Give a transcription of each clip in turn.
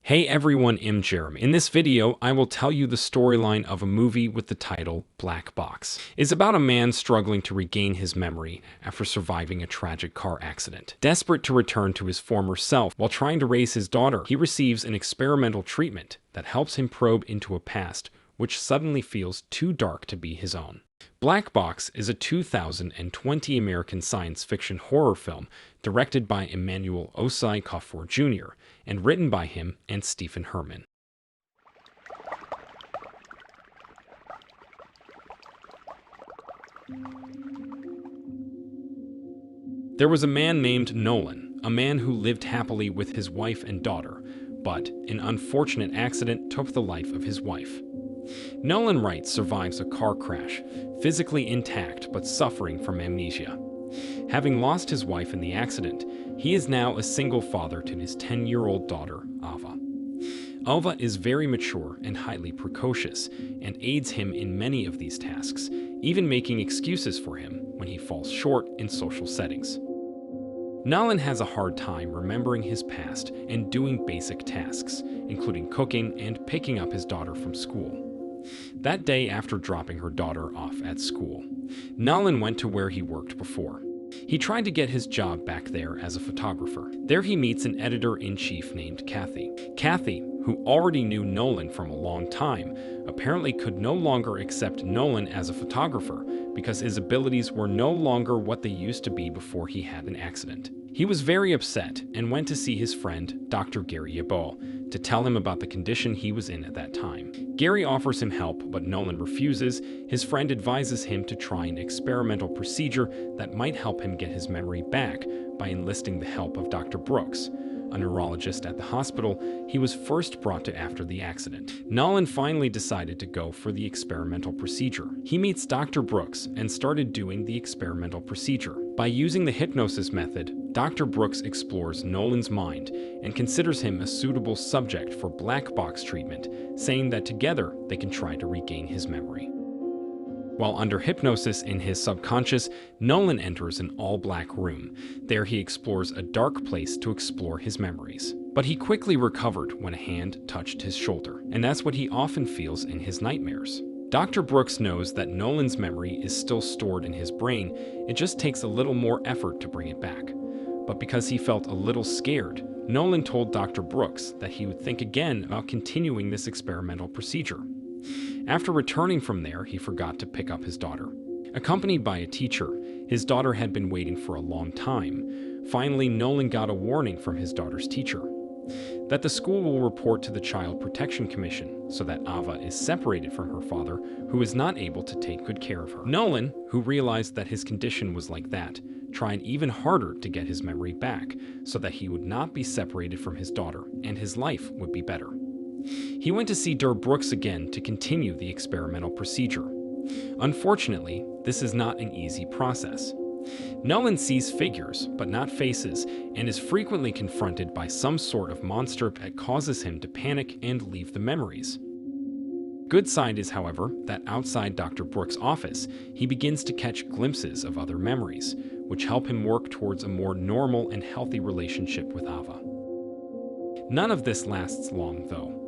Hey everyone, I'm Jeremy. In this video, I will tell you the storyline of a movie with the title Black Box. It's about a man struggling to regain his memory after surviving a tragic car accident. Desperate to return to his former self while trying to raise his daughter, he receives an experimental treatment that helps him probe into a past which suddenly feels too dark to be his own. Black Box is a 2020 American science fiction horror film directed by Emmanuel Osai Kaffour Jr. and written by him and Stephen Herman. There was a man named Nolan, a man who lived happily with his wife and daughter, but an unfortunate accident took the life of his wife. Nolan Wright survives a car crash, physically intact but suffering from amnesia. Having lost his wife in the accident, he is now a single father to his 10-year-old daughter, Ava. Ava is very mature and highly precocious, and aids him in many of these tasks, even making excuses for him when he falls short in social settings. Nolan has a hard time remembering his past and doing basic tasks, including cooking and picking up his daughter from school. That day after dropping her daughter off at school, Nolan went to where he worked before. He tried to get his job back there as a photographer. There he meets an editor-in-chief named Kathy. Kathy, who already knew Nolan from a long time, apparently could no longer accept Nolan as a photographer because his abilities were no longer what they used to be before he had an accident. He was very upset and went to see his friend, Dr. Gary Yabo, to tell him about the condition he was in at that time. Gary offers him help, but Nolan refuses. His friend advises him to try an experimental procedure that might help him get his memory back by enlisting the help of Dr. Brooks, a neurologist at the hospital he was first brought to after the accident. Nolan finally decided to go for the experimental procedure. He meets Dr. Brooks and started doing the experimental procedure. By using the hypnosis method, Dr. Brooks explores Nolan's mind and considers him a suitable subject for black box treatment, saying that together they can try to regain his memory. While under hypnosis in his subconscious, Nolan enters an all-black room. There he explores a dark place to explore his memories. But he quickly recovered when a hand touched his shoulder, and that's what he often feels in his nightmares. Dr. Brooks knows that Nolan's memory is still stored in his brain, it just takes a little more effort to bring it back. But because he felt a little scared, Nolan told Dr. Brooks that he would think again about continuing this experimental procedure. After returning from there, he forgot to pick up his daughter. Accompanied by a teacher, his daughter had been waiting for a long time. Finally, Nolan got a warning from his daughter's teacher that the school will report to the Child Protection Commission so that Ava is separated from her father, who is not able to take good care of her. Nolan, who realized that his condition was like that, tried even harder to get his memory back so that he would not be separated from his daughter and his life would be better. He went to see Dr. Brooks again to continue the experimental procedure. Unfortunately, this is not an easy process. Nolan sees figures, but not faces, and is frequently confronted by some sort of monster that causes him to panic and leave the memories. Good side is, however, that outside Dr. Brooks' office, he begins to catch glimpses of other memories, which help him work towards a more normal and healthy relationship with Ava. None of this lasts long, though.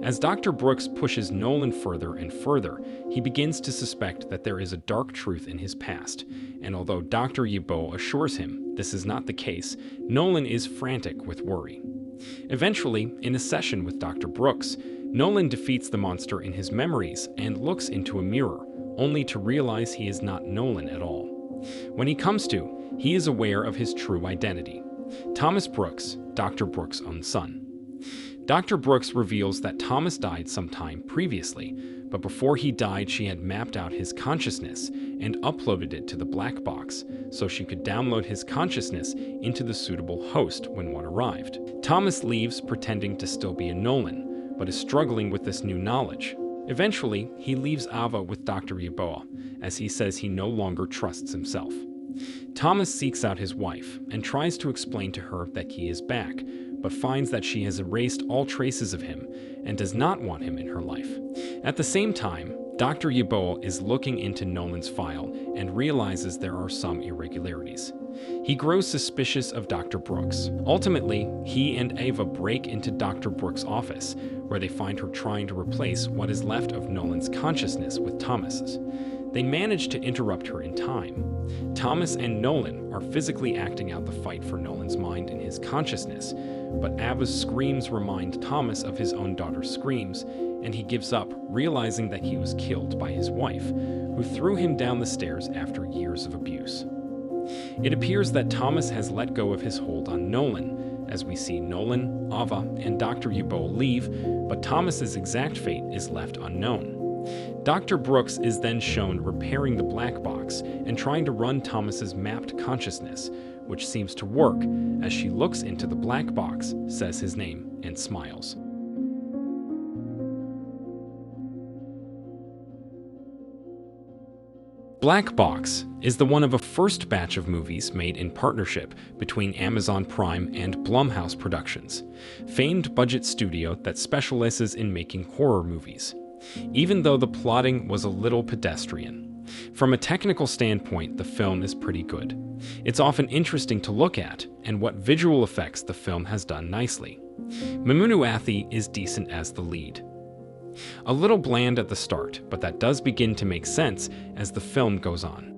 As Dr. Brooks pushes Nolan further and further, he begins to suspect that there is a dark truth in his past, and although Dr. Yabo assures him this is not the case, Nolan is frantic with worry. Eventually, in a session with Dr. Brooks, Nolan defeats the monster in his memories and looks into a mirror, only to realize he is not Nolan at all. When he comes to, he is aware of his true identity: Thomas Brooks, Dr. Brooks' own son. Dr. Brooks reveals that Thomas died sometime previously, but before he died she had mapped out his consciousness and uploaded it to the black box so she could download his consciousness into the suitable host when one arrived. Thomas leaves pretending to still be a Nolan, but is struggling with this new knowledge. Eventually, he leaves Ava with Dr. Yabo, as he says he no longer trusts himself. Thomas seeks out his wife and tries to explain to her that he is back, but finds that she has erased all traces of him and does not want him in her life. At the same time, Dr. Yabo is looking into Nolan's file and realizes there are some irregularities. He grows suspicious of Dr. Brooks. Ultimately, he and Ava break into Dr. Brooks' office, where they find her trying to replace what is left of Nolan's consciousness with Thomas's. They manage to interrupt her in time. Thomas and Nolan are physically acting out the fight for Nolan's mind and his consciousness, but Ava's screams remind Thomas of his own daughter's screams, and he gives up, realizing that he was killed by his wife, who threw him down the stairs after years of abuse. It appears that Thomas has let go of his hold on Nolan, as we see Nolan, Ava, and Dr. Yubo leave, but Thomas's exact fate is left unknown. Dr. Brooks is then shown repairing the black box and trying to run Thomas's mapped consciousness, which seems to work as she looks into the black box, says his name, and smiles. Black Box is the one of a first batch of movies made in partnership between Amazon Prime and Blumhouse Productions, famed budget studio that specializes in making horror movies. Even though the plotting was a little pedestrian. From a technical standpoint, the film is pretty good. It's often interesting to look at, and what visual effects the film has done nicely. Mimunu Athie is decent as the lead. A little bland at the start, but that does begin to make sense as the film goes on.